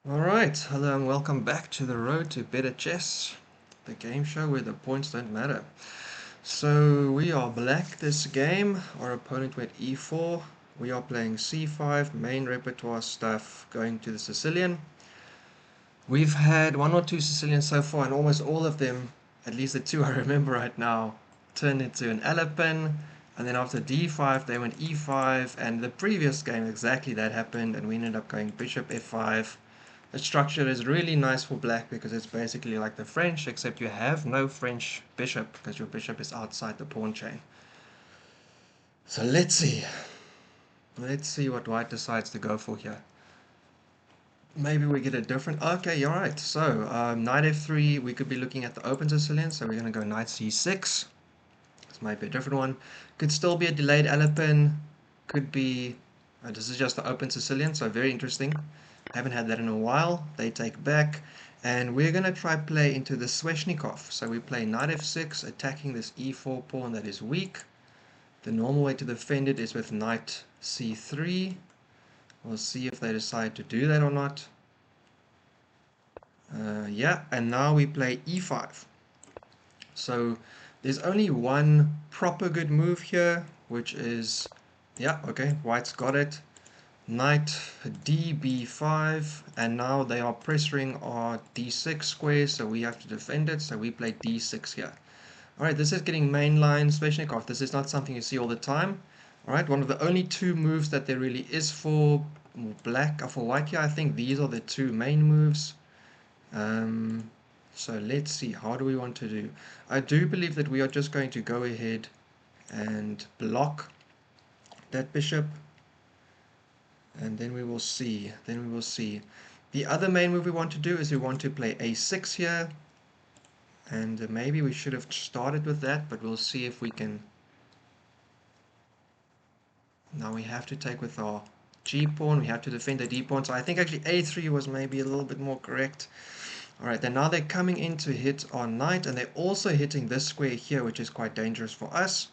Alright, hello and welcome back to the Road to Better Chess, the game show where the points don't matter. So we are black this game, our opponent went e4, we are playing c5, main repertoire stuff, going to the Sicilian. We've had one or two Sicilians so far and almost all of them, at least the two I remember right now, turned into an Alapin, and then after d5 they went e5, and the previous game exactly that happened and we ended up going bishop f5. The structure is really nice for black because it's basically like the French, except you have no French bishop because your bishop is outside the pawn chain. So let's see. Let's see what white decides to go for here. Maybe we get a different... Okay, you're right. So, knight f3, we could be looking at the open Sicilian, so we're going to go knight c6. This might be a different one. Could still be a delayed Alapin. Could be... this is just the open Sicilian, so very interesting. Haven't had that in a while. They take back. And we're going to try play into the Sveshnikov. So we play knight f6, attacking this e4 pawn that is weak. The normal way to defend it is with knight c3. We'll see if they decide to do that or not. Yeah, and now we play e5. So there's only one proper good move here, which is, yeah, okay, white's got it. Knight db5, and now they are pressuring our d6 square, so we have to defend it, so we play d6 here. Alright, this is getting mainline Sveshnikov. This is not something you see all the time. Alright, one of the only two moves that there really is for black, or for white here, I think these are the two main moves. So let's see, how do we want to do? I do believe that we are just going to go ahead and block that bishop. And then we will see. The other main move we want to do is we want to play a6 here. And maybe we should have started with that, but we'll see if we can. Now we have to take with our g-pawn. We have to defend the d-pawn. So I think actually a3 was maybe a little bit more correct. Alright, then now they're coming in to hit our knight, and they're also hitting this square here, which is quite dangerous for us.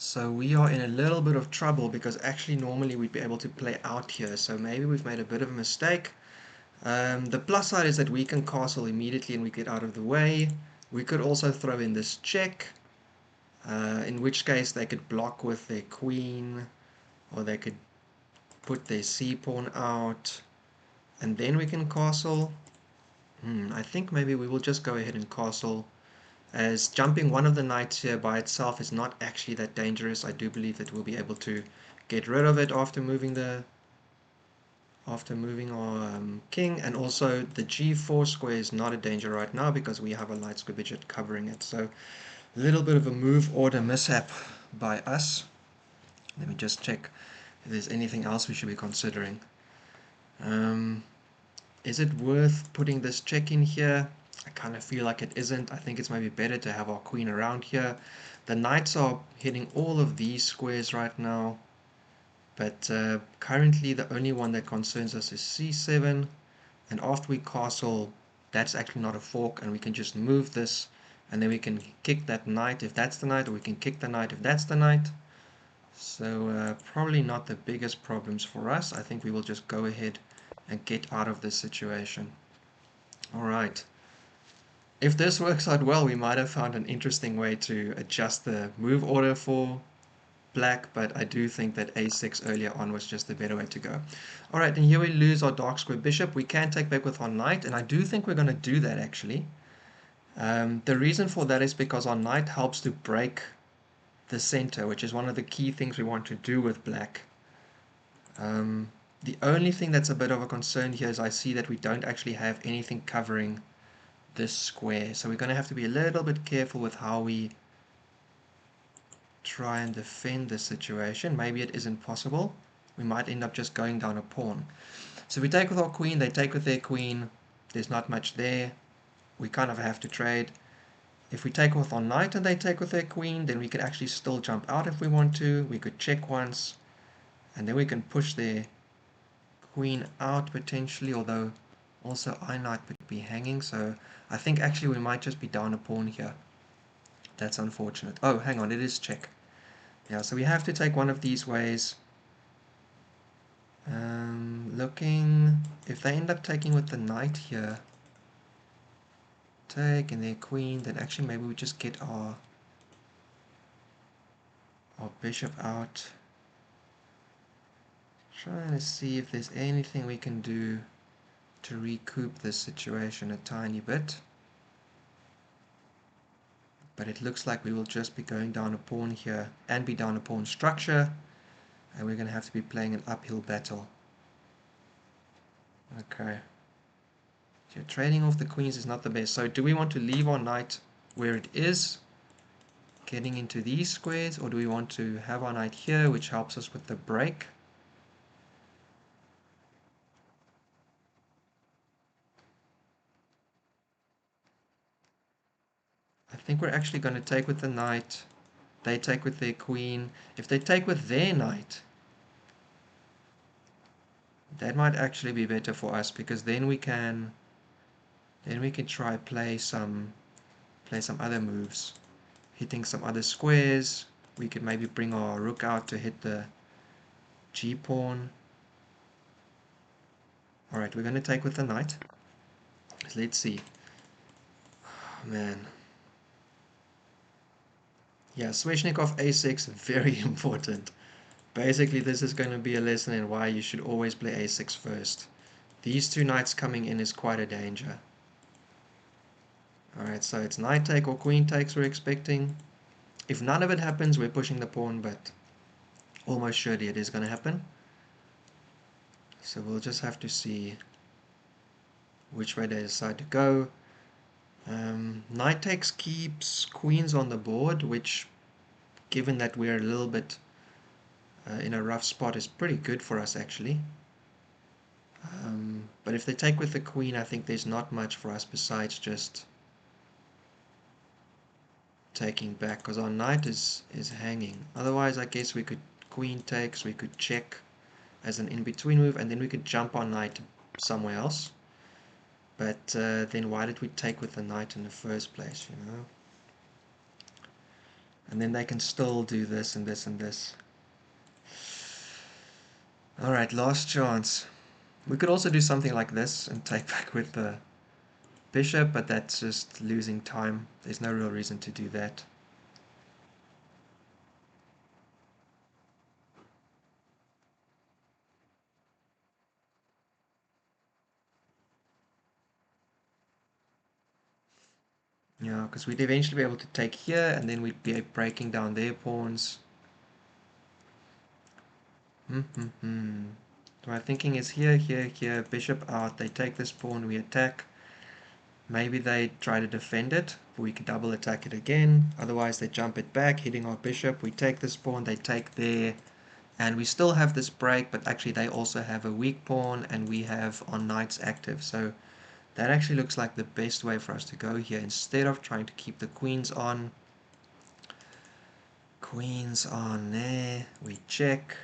So we are in a little bit of trouble because actually normally we'd be able to play out here. So maybe we've made a bit of a mistake. The plus side is that we can castle immediately and we get out of the way. We could also throw in this check, in which case they could block with their queen, or they could put their c-pawn out, and then we can castle. I think maybe we will just go ahead and castle, as jumping one of the knights here by itself is not actually that dangerous. I do believe that we'll be able to get rid of it after moving our king, and also the g4 square is not a danger right now because we have a light square widget covering it. So a little bit of a move order mishap by us. Let me just check if there's anything else we should be considering. Is it worth putting this check in here? I kind of feel like it isn't. I think it's maybe better to have our queen around here. The knights are hitting all of these squares right now, but currently the only one that concerns us is c7, and after we castle, that's actually not a fork, and we can just move this, and then we can kick that knight if that's the knight, or we can kick the knight if that's the knight. So probably not the biggest problems for us. I think we will just go ahead and get out of this situation. Alright. If this works out well, we might have found an interesting way to adjust the move order for black, but I do think that a6 earlier on was just the better way to go. Alright, and here we lose our dark square bishop. We can take back with our knight, and I do think we're going to do that actually. The reason for that is because our knight helps to break the center, which is one of the key things we want to do with black. The only thing that's a bit of a concern here is I see that we don't actually have anything covering this square, so we're going to have to be a little bit careful with how we try and defend this situation. Maybe it isn't possible. We might end up just going down a pawn. So we take with our queen, they take with their queen. There's not much there. We kind of have to trade. If we take with our knight and they take with their queen, then we could actually still jump out if we want to. We could check once, and then we can push their queen out potentially, although also I knight would be hanging, so I think actually we might just be down a pawn here. That's unfortunate. Oh, hang on, it is check. Yeah, so we have to take one of these ways. Looking, if they end up taking with the knight here, take and their queen, then actually maybe we just get our bishop out. Trying to see if there's anything we can do to recoup this situation a tiny bit. But it looks like we will just be going down a pawn here and be down a pawn structure, and we're going to have to be playing an uphill battle. Okay. So trading off the queens is not the best. So do we want to leave our knight where it is, getting into these squares, or do we want to have our knight here, which helps us with the break? I think we're actually going to take with the knight. They take with their queen. If they take with their knight, that might actually be better for us, because then we can try play some other moves, hitting some other squares. We could maybe bring our rook out to hit the g pawn. All right, we're going to take with the knight. Let's see. Oh, man. Yeah, Sveshnikov a6, very important. Basically, this is going to be a lesson in why you should always play a6 first. These two knights coming in is quite a danger. Alright, so it's knight take or queen takes we're expecting. If none of it happens, we're pushing the pawn, but almost surely it is going to happen. So we'll just have to see which way they decide to go. Knight takes keeps queens on the board, which, given that we're a little bit in a rough spot, is pretty good for us actually. But if they take with the queen, I think there's not much for us besides just taking back, because our knight is hanging. Otherwise, I guess we could queen takes, we could check as an in-between move, and then we could jump our knight somewhere else. But then why did we take with the knight in the first place, you know? And then they can still do this and this and this. Alright, last chance. We could also do something like this and take back with the bishop, but that's just losing time. There's no real reason to do that. Yeah, because we'd eventually be able to take here, and then we'd be breaking down their pawns. My thinking is here, here, here, bishop out, they take this pawn, we attack. Maybe they try to defend it, but we can double attack it again. Otherwise they jump it back, hitting our bishop. We take this pawn, they take there, and we still have this break, but actually they also have a weak pawn, and we have our knights active. So that actually looks like the best way for us to go here, instead of trying to keep the queens on. Queens on there, we check.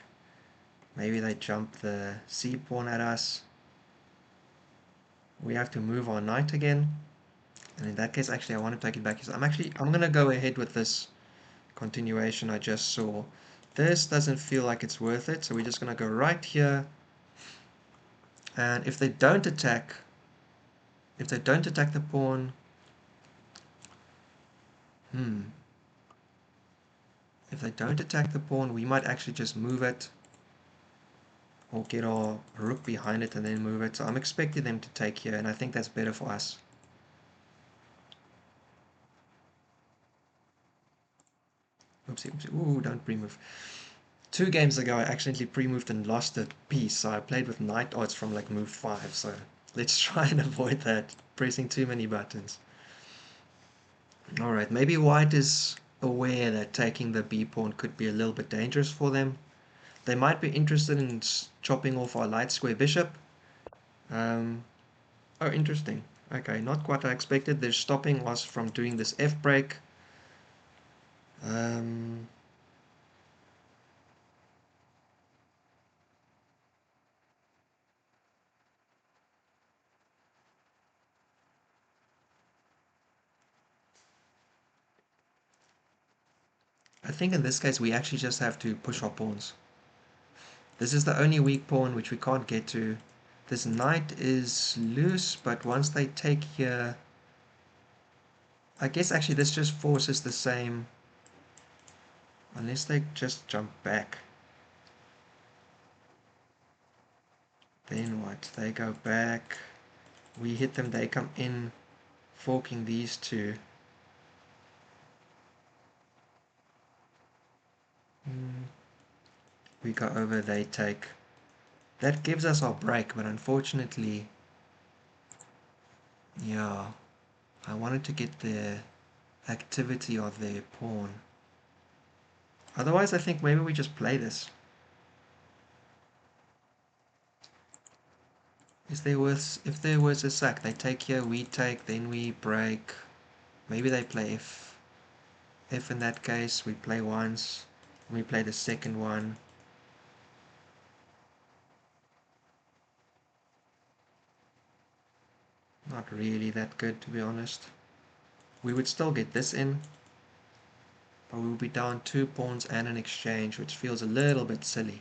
Maybe they jump the c pawn at us. We have to move our knight again. And in that case, actually, I want to take it back. I'm going to go ahead with this continuation I just saw. This doesn't feel like it's worth it, so we're just going to go right here. And if they don't attack the pawn, if they don't attack the pawn, we might actually just move it, or get our rook behind it and then move it. So I'm expecting them to take here, and I think that's better for us. Oopsie, oopsie. Ooh, don't pre-move. 2 games ago, I accidentally pre-moved and lost a piece, so I played with knight odds from like move 5, so let's try and avoid that, pressing too many buttons. Alright, maybe white is aware that taking the b pawn could be a little bit dangerous for them. They might be interested in chopping off our light square bishop. Oh, interesting. Okay, not what I expected. They're stopping us from doing this f break. I think in this case we actually just have to push our pawns. This is the only weak pawn which we can't get to. This knight is loose, but once they take here, I guess actually this just forces the same, unless they just jump back. Then what? They go back, we hit them, they come in, forking these two. We go over, they take. That gives us our break, but unfortunately, yeah, I wanted to get the activity of their pawn. Otherwise, I think maybe we just play this. If there was a sack, they take here, we take, then we break. Maybe they play F. F in that case, we play once, we play the second one. Not really that good, to be honest. We would still get this in, but we will be down 2 pawns and an exchange, which feels a little bit silly.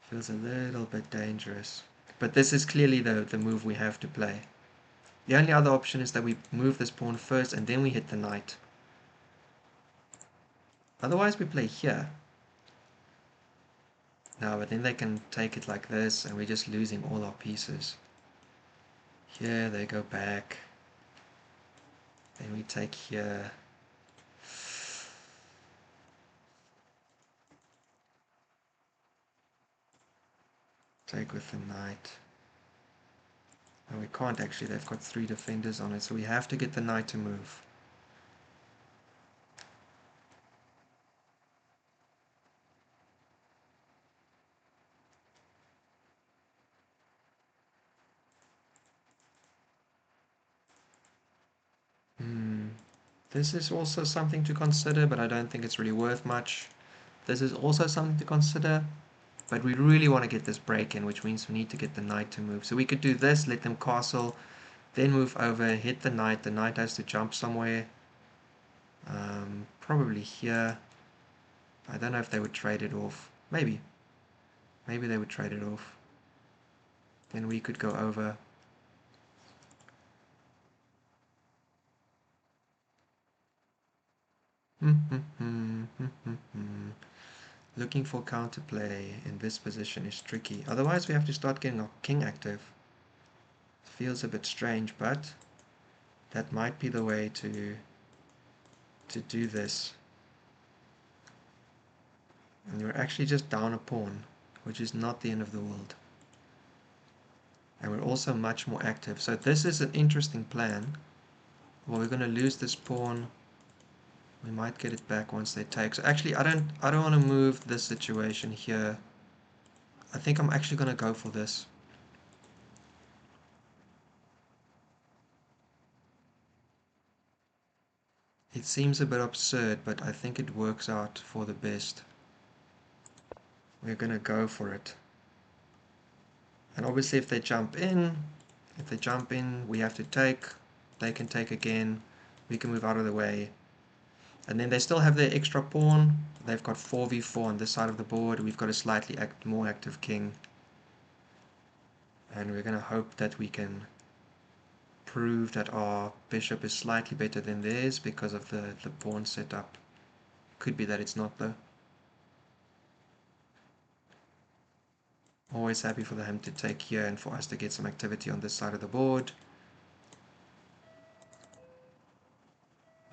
Feels a little bit dangerous. But this is clearly the move we have to play. The only other option is that we move this pawn first and then we hit the knight. Otherwise we play here. No, but then they can take it like this and we're just losing all our pieces. Here they go back. Then we take here. Take with the knight. And we can't actually, they've got 3 defenders on it, so we have to get the knight to move. This is also something to consider, but I don't think it's really worth much. This is also something to consider, but we really want to get this break in, which means we need to get the knight to move. So we could do this, let them castle, then move over, hit the knight has to jump somewhere. Probably here. I don't know if they would trade it off. Maybe they would trade it off. Then we could go over. Looking for counterplay in this position is tricky. Otherwise we have to start getting our king active. Feels a bit strange, but that might be the way to do this. And we're actually just down a pawn, which is not the end of the world. And we're also much more active. So this is an interesting plan. Well, we're going to lose this pawn. We might get it back once they take. So actually, I don't want to move this situation here. I think I'm actually going to go for this. It seems a bit absurd, but I think it works out for the best. We're going to go for it. And obviously if they jump in, we have to take. They can take again. We can move out of the way. And then they still have their extra pawn. They've got 4v4 on this side of the board. We've got a slightly more active king. And we're going to hope that we can prove that our bishop is slightly better than theirs because of the pawn setup. Could be that it's not though. Always happy for them to take here and for us to get some activity on this side of the board.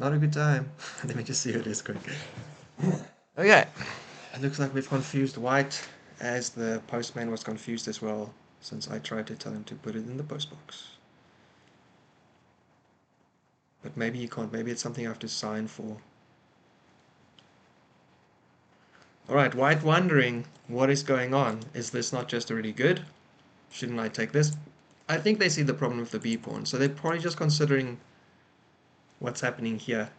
Not a good time. Let me just see who it is quick. Okay. It looks like we've confused white, as the postman was confused as well, since I tried to tell him to put it in the postbox. But maybe he can't. Maybe it's something I have to sign for. Alright, white wondering what is going on. Is this not just already good? Shouldn't I take this? I think they see the problem with the b pawn, so they're probably just considering what's happening here.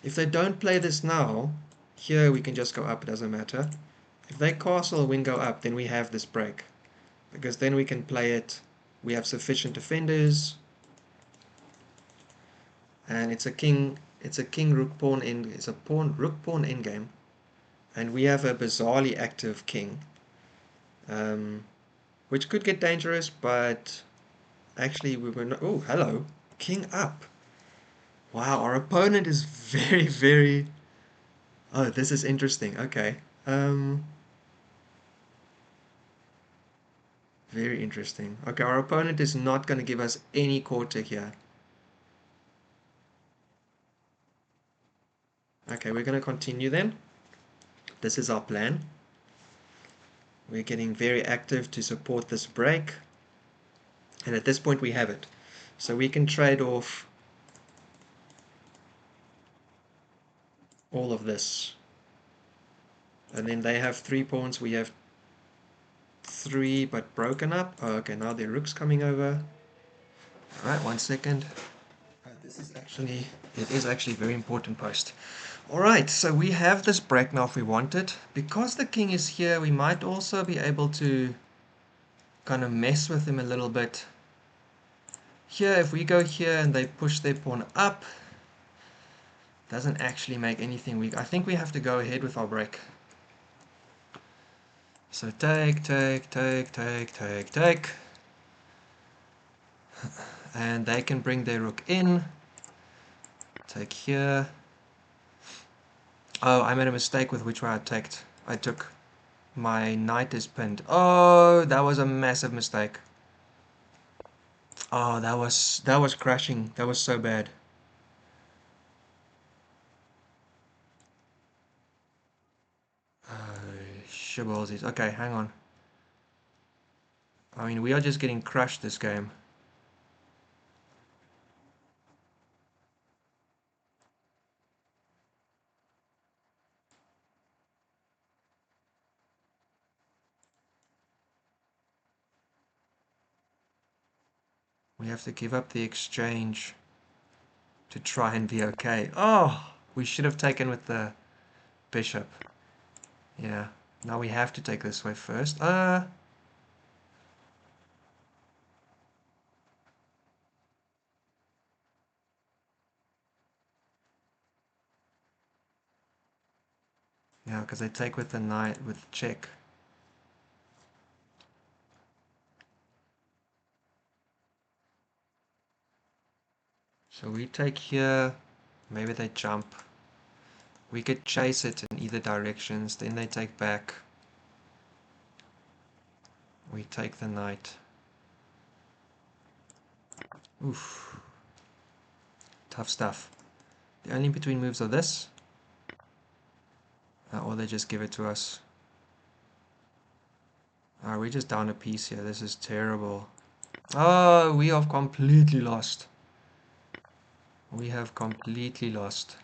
If they don't play this now, here we can just go up, it doesn't matter. If they castle, win, go up, then we have this break. Because then we can play it, we have sufficient defenders, and it's a king It's a king rook pawn end. It's a pawn rook pawn endgame, and we have a bizarrely active king, which could get dangerous. But actually, we were not. Oh, hello, king up. Wow, our opponent is very, very. Oh, this is interesting. Okay. Very interesting. Okay, our opponent is not going to give us any quarter here. Okay, we're going to continue then. This is our plan. We're getting very active to support this break. And at this point we have it. So we can trade off all of this. And then they have 3 pawns, we have 3 but broken up. Oh, okay, now their rook's coming over. Alright, 1 second. This is actually, it is actually a very important post. Alright, so we have this break now if we want it. Because the king is here, we might also be able to kind of mess with him a little bit. Here, if we go here and they push their pawn up, doesn't actually make anything weak. I think we have to go ahead with our break. So take, take, take, take, take, take. And they can bring their rook in. Take here. Oh, I made a mistake with which one I took. My knight is pinned. Oh, that was a massive mistake. Oh, that was crashing. That was so bad. Shibalsies. Okay, hang on. I mean, we are just getting crushed this game. We have to give up the exchange to try and be okay. Oh, we should have taken with the bishop. Yeah, now we have to take this way first. Yeah, because I take with the knight with check. So we take here, maybe they jump. We could chase it in either directions, then they take back. We take the knight. Oof. Tough stuff. The only between moves are this, or they just give it to us. We just down a piece here. This is terrible. Oh, we have completely lost. We have completely lost.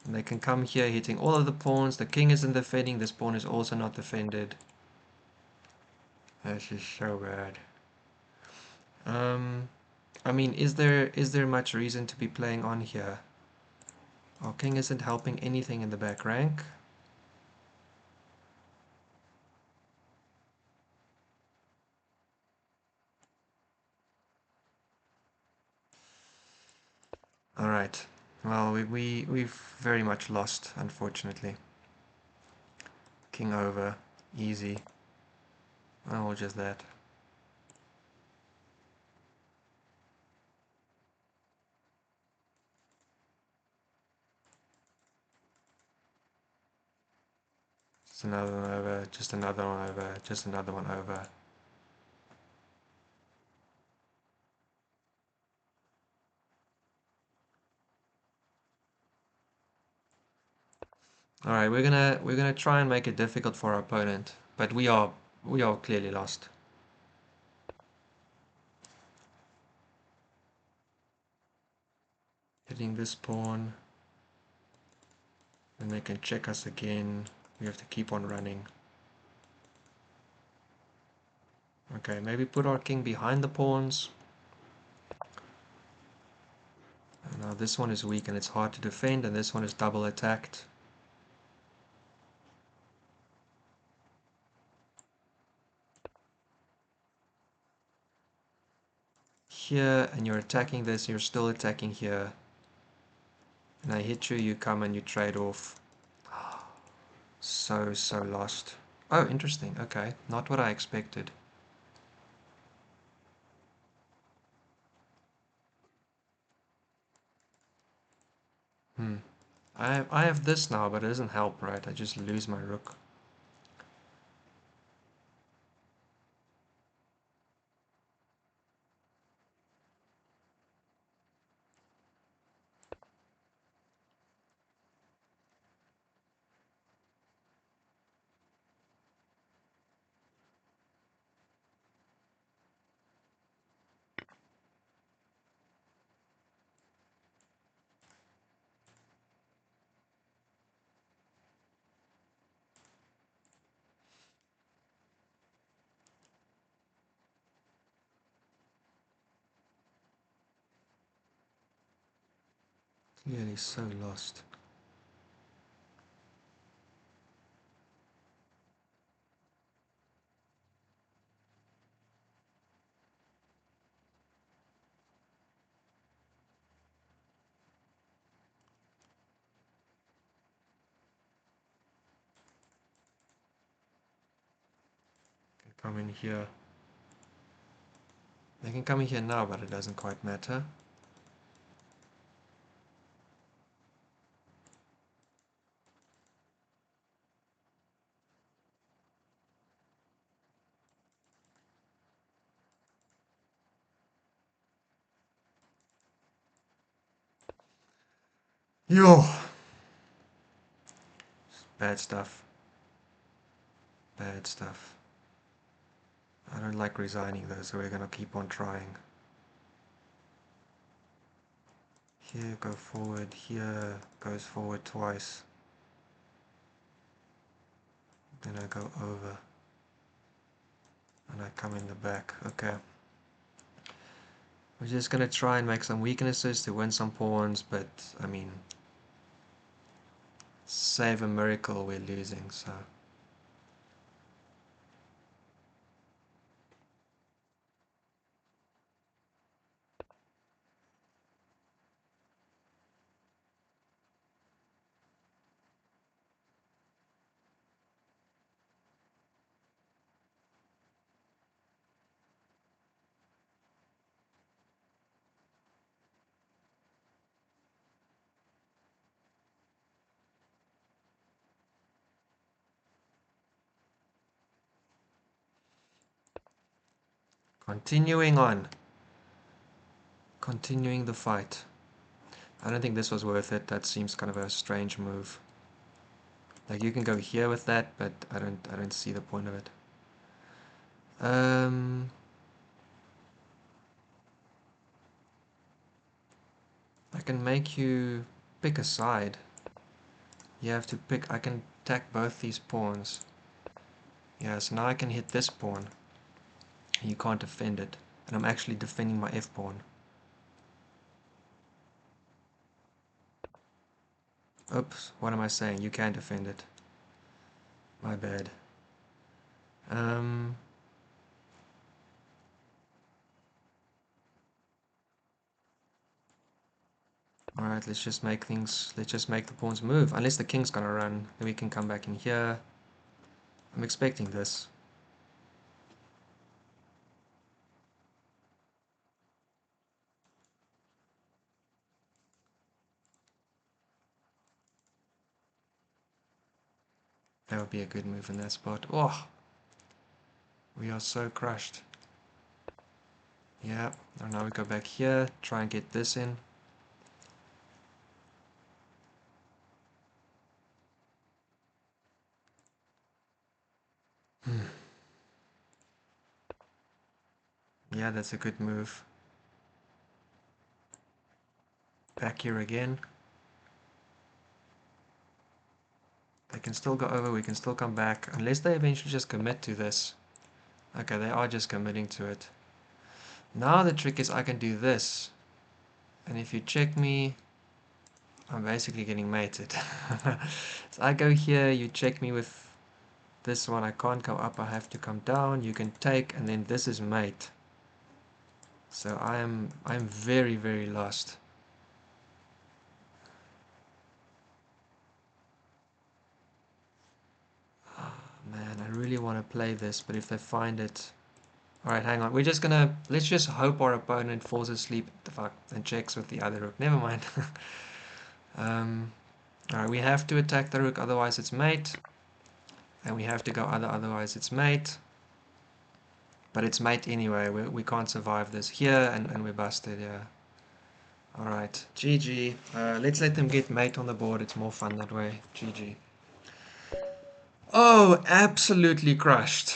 And they can come here hitting all of the pawns. The king isn't defending. This pawn is also not defended. This is so bad. I mean, is there much reason to be playing on here? Our king isn't helping anything in the back rank. Alright. Well, we've very much lost, unfortunately. King over. Easy. Oh, just that. Just another one over. Just another one over. Just another one over. Alright, we're gonna try and make it difficult for our opponent, but we are clearly lost. Hitting this pawn, and they can check us again. We have to keep on running. Okay, maybe put our king behind the pawns. And now this one is weak and it's hard to defend, and this one is double attacked. Here, and you're attacking this, you're still attacking here. And I hit you, you come and you trade off. So lost. Oh, interesting. Okay, not what I expected. I have this now, but it doesn't help, right? I just lose my rook. Clearly so lost. Can come in here. They can come in here now, but it doesn't quite matter. Yo! Bad stuff. Bad stuff. I don't like resigning though, so we're gonna keep on trying. Here, go forward. Here, goes forward twice. Then I go over. And I come in the back. Okay. We're just gonna try and make some weaknesses to win some pawns, but I mean, save a miracle we're losing, so. Continuing on. Continuing the fight. I don't think this was worth it. That seems kind of a strange move. Like you can go here with that, but I don't see the point of it. I can make you pick a side. You have to pick. I can attack both these pawns. Yeah, so now I can hit this pawn. You can't defend it. And I'm actually defending my f pawn. Oops, what am I saying? You can defend it. My bad. Alright, let's just make the pawns move. Unless the king's gonna run, then we can come back in here. I'm expecting this. That would be a good move in that spot. Oh, we are so crushed. Yeah, and now we go back here, try and get this in. Yeah, that's a good move. Back here again. They can still go over, we can still come back, unless they eventually just commit to this. Okay, they are just committing to it. Now the trick is I can do this. And if you check me, I'm basically getting mated. So I go here, you check me with this one, I can't go up, I have to come down, you can take, and then this is mate. So I'm very lost. Man, I really want to play this, but if they find it... Alright, hang on. Let's just hope our opponent falls asleep the fuck and checks with the other rook. Never mind. Alright, we have to attack the rook, otherwise it's mate. And we have to go otherwise it's mate. But it's mate anyway. We can't survive this here, and we're busted, yeah. Alright, GG. Let's let them get mate on the board. It's more fun that way. GG. Oh, absolutely crushed.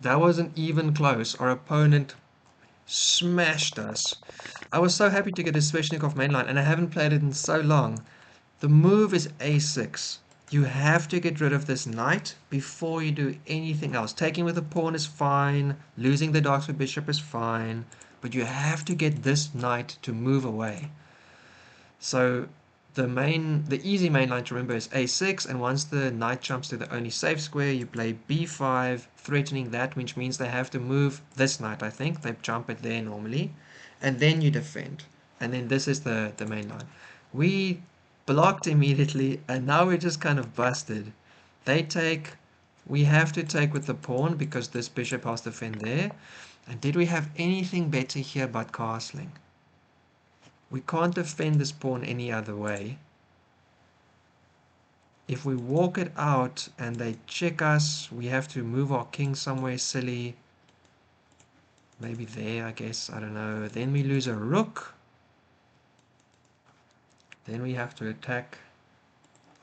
That wasn't even close. Our opponent smashed us. I was so happy to get a Sveshnikov mainline, and I haven't played it in so long. The move is a6. You have to get rid of this knight before you do anything else. Taking with a pawn is fine. Losing the dark bishop is fine. But you have to get this knight to move away. So the easy main line to remember is a6, and once the knight jumps to the only safe square, you play b5, threatening that, which means they have to move this knight, I think. They jump it there normally, and then you defend. And then this is the main line. We blocked immediately, and now we're just kind of busted. They take, we have to take with the pawn, because this bishop has to defend there. And did we have anything better here but castling? We can't defend this pawn any other way. If we walk it out and they check us, we have to move our king somewhere silly. Maybe there, I guess. I don't know. Then we lose a rook. Then we have to attack.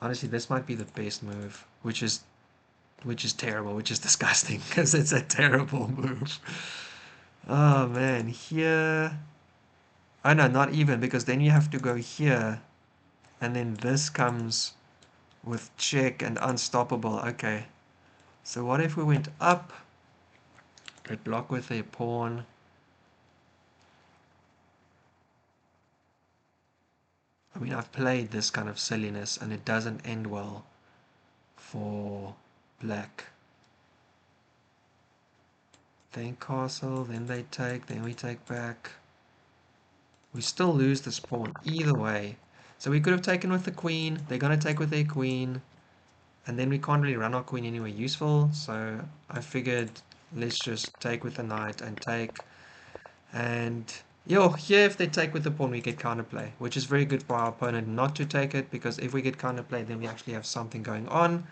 Honestly, this might be the best move, which is terrible, which is disgusting, because it's a terrible move. Oh man, here... Oh no, not even, because then you have to go here, and then this comes with check and unstoppable. Okay, so what if we went up, could block with a pawn, I mean, I've played this kind of silliness and it doesn't end well for black. Then castle, then they take, then we take back. We still lose this pawn either way. So we could have taken with the queen, they're going to take with their queen, and then we can't really run our queen anywhere useful, so I figured let's just take with the knight and take. And yo, here if they take with the pawn we get counterplay, which is very good for our opponent not to take it, because if we get counterplay then we actually have something going on.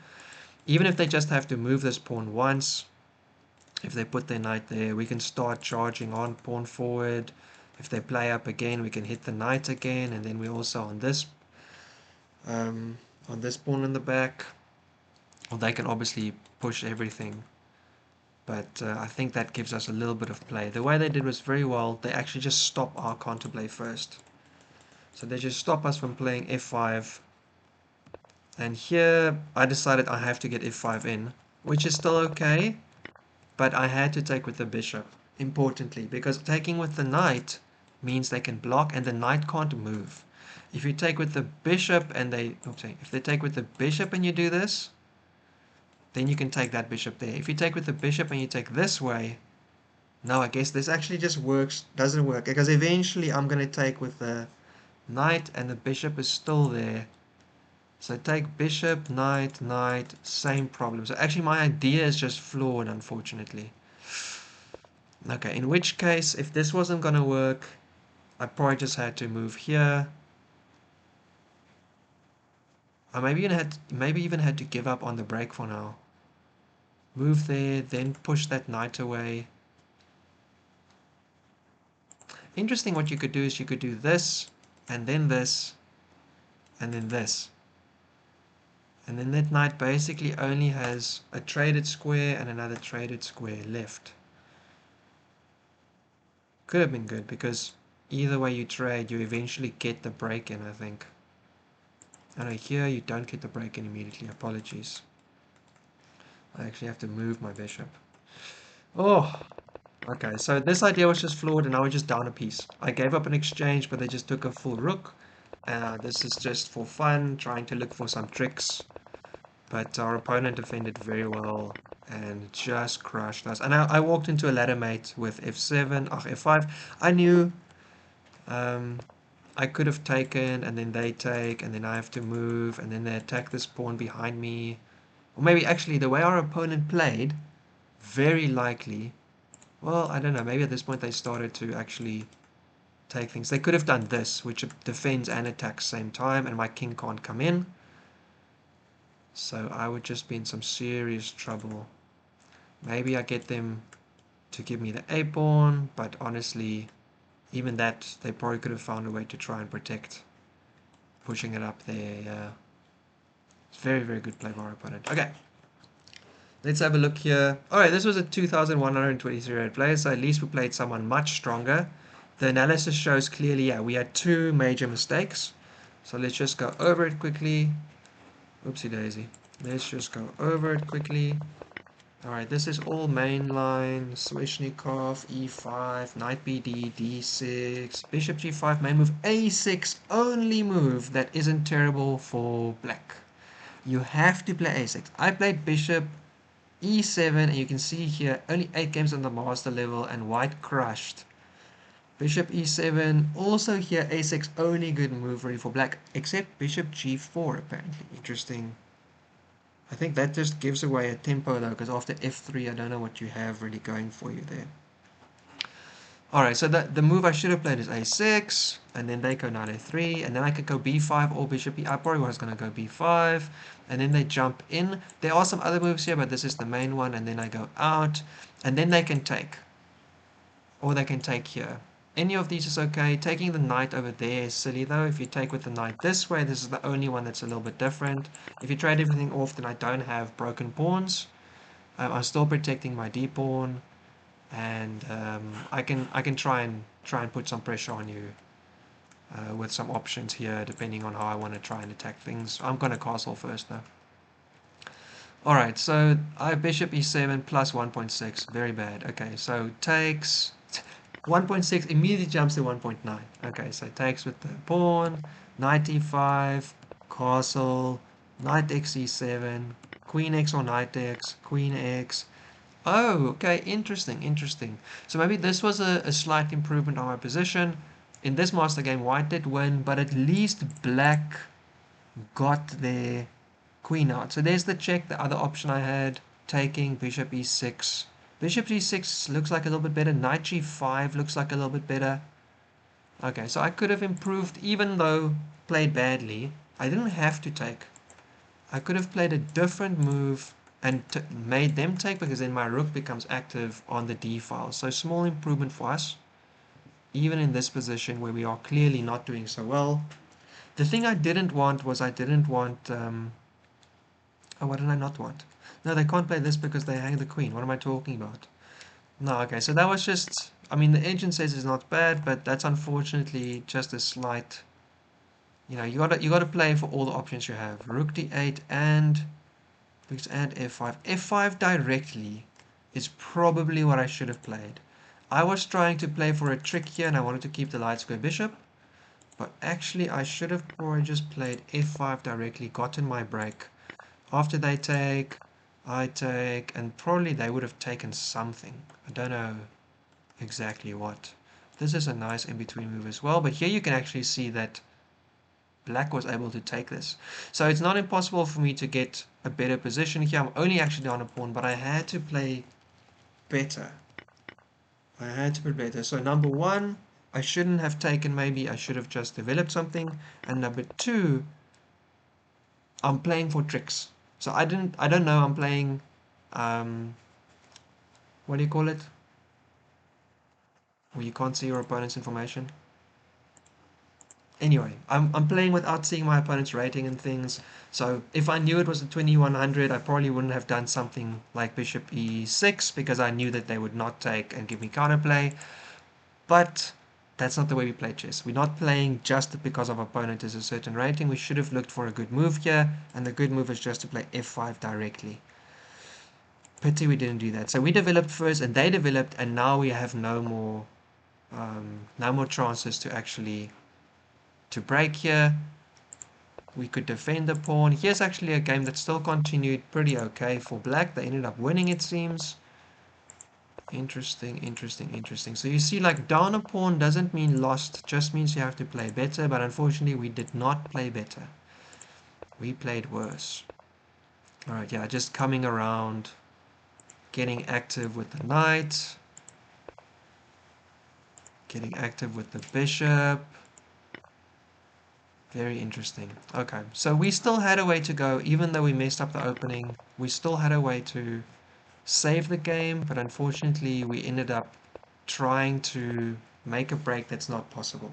Even if they just have to move this pawn once, if they put their knight there, we can start charging on pawn forward. If they play up again, we can hit the knight again, and then we're also on this pawn in the back. Well, they can obviously push everything, but I think that gives us a little bit of play. The way they did was very well. They actually just stop our counterplay first. So they just stop us from playing f5. And here I decided I have to get f5 in, which is still okay, but I had to take with the bishop, importantly, because taking with the knight means they can block and the knight can't move. If you take with the bishop and if they take with the bishop and you do this, then you can take that bishop there. If you take with the bishop and you take this way, no, I guess this actually just doesn't work, because eventually I'm going to take with the knight and the bishop is still there. So take bishop, knight, knight, same problem. So actually my idea is just flawed, unfortunately. Okay, in which case, if this wasn't going to work, I probably just had to move here. I maybe even had to give up on the break for now. Move there, then push that knight away. Interesting, what you could do is you could do this, and then this, and then this. And then that knight basically only has a traded square and another traded square left. Could have been good, because either way you trade, you eventually get the break in, I think. Oh no, here you don't get the break in immediately. Apologies. I actually have to move my bishop. Oh, okay. So this idea was just flawed, and now we're just down a piece. I gave up an exchange, but they just took a full rook. This is just for fun, trying to look for some tricks. But our opponent defended very well and just crushed us. And I walked into a ladder mate with f7, f5. I knew I could have taken, and then they take, and then I have to move, and then they attack this pawn behind me. Or maybe actually the way our opponent played, very likely, well, I don't know, maybe at this point they started to actually take things. They could have done this, which defends and attacks same time, and my king can't come in. So I would just be in some serious trouble. Maybe I get them to give me the a-pawn, but honestly, even that, they probably could have found a way to try and protect pushing it up there. Yeah. It's very, very good play by our opponent. Okay. Let's have a look here. Alright, this was a 2,123 rate play, so at least we played someone much stronger. The analysis shows clearly, yeah, we had two major mistakes. So let's just go over it quickly. Oopsie daisy. Let's just go over it quickly. Alright, this is all mainline. Sveshnikov, e5, knight bd, d6, bishop g5, main move, a6, only move that isn't terrible for black. You have to play a6. I played bishop e7, and you can see here only 8 games on the master level, and white crushed. Bishop e7, also here a6, only good move really for black, except bishop g4 apparently. Interesting. I think that just gives away a tempo though, because after f3 I don't know what you have really going for you there. Alright, so the move I should have played is a6, and then they go knight a3, and then I could go b5 or bishop e. I probably was going to go b5, and then they jump in. There are some other moves here, but this is the main one, and then I go out, and then they can take. Or they can take here. Any of these is okay. Taking the knight over there is silly though. If you take with the knight this way, this is the only one that's a little bit different. If you trade everything off, then I don't have broken pawns. I'm still protecting my d pawn, and I can try and put some pressure on you with some options here, depending on how I want to try and attack things. I'm gonna castle first though. Alright, so I have bishop e7 plus 1.6. Very bad. Okay, so takes 1.6, immediately jumps to 1.9. Okay, so takes with the pawn, knight e5, castle, knight x e7, queen x or knight x, queen x. Oh, okay, interesting, interesting. So maybe this was a slight improvement on my position. In this master game, white did win, but at least black got their queen out. So there's the check, the other option I had, taking bishop e6. Bishop g6 looks like a little bit better. Knight g5 looks like a little bit better. Okay, so I could have improved, even though played badly. I didn't have to take. I could have played a different move and made them take, because then my rook becomes active on the d file. So small improvement for us, even in this position where we are clearly not doing so well. The thing I didn't want was I didn't want... oh, what did I not want? No, they can't play this because they hang the queen. What am I talking about? No, okay, so that was just... I mean, the agent says it's not bad, but that's unfortunately just a slight... You know, you gotta play for all the options you have. Rook d8 and f5. f5 directly is probably what I should have played. I was trying to play for a trick here, and I wanted to keep the light square bishop. But actually, I should have probably just played f5 directly, gotten my break. After they take, I take, and probably they would have taken something. I don't know exactly what. This is a nice in-between move as well, but here you can actually see that black was able to take this. So it's not impossible for me to get a better position here. I'm only actually down a pawn, but I had to play better. I had to play better. So number one, I shouldn't have taken, maybe I should have just developed something. And number two, I'm playing for tricks. So I don't know, I'm playing, what do you call it? Where you can't see your opponent's information. Anyway, I'm playing without seeing my opponent's rating and things. So if I knew it was a 2100, I probably wouldn't have done something like bishop e6, because I knew that they would not take and give me counterplay. But that's not the way we play chess. We're not playing just because our opponent is a certain rating. We should have looked for a good move here, and the good move is just to play f5 directly. Pity we didn't do that. So we developed first, and they developed, and now we have no more chances to actually break here. We could defend the pawn. Here's actually a game that still continued pretty okay for black. They ended up winning, it seems. Interesting, interesting, interesting. So you see, like, down a pawn doesn't mean lost, just means you have to play better, but unfortunately we did not play better. We played worse. Alright, yeah, just coming around, getting active with the knight, getting active with the bishop. Very interesting. Okay, so we still had a way to go, even though we messed up the opening. We still had a way to save the game, but unfortunately we ended up trying to make a break that's not possible.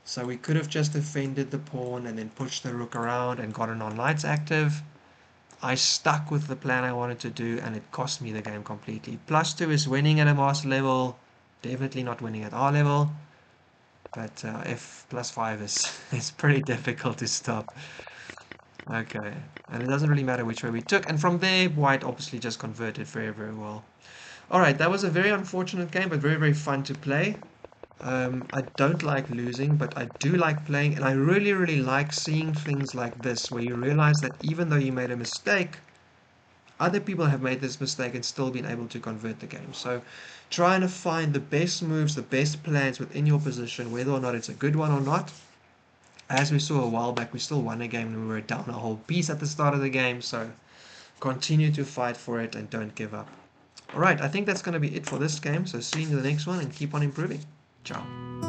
So we could have just defended the pawn and then pushed the rook around and gotten our knights active. I stuck with the plan I wanted to do and it cost me the game completely. +2 is winning at a master level, definitely not winning at our level. But F +5 is it's pretty difficult to stop. Okay, and it doesn't really matter which way we took. And from there, white obviously just converted very, very well. Alright, that was a very unfortunate game, but very, very fun to play. I don't like losing, but I do like playing, and I really, really like seeing things like this, where you realize that even though you made a mistake, other people have made this mistake and still been able to convert the game. So trying to find the best moves, the best plans within your position, whether or not it's a good one or not. As we saw a while back, we still won a game and we were down a whole piece at the start of the game, so continue to fight for it and don't give up. Alright, I think that's going to be it for this game, so see you in the next one and keep on improving. Ciao.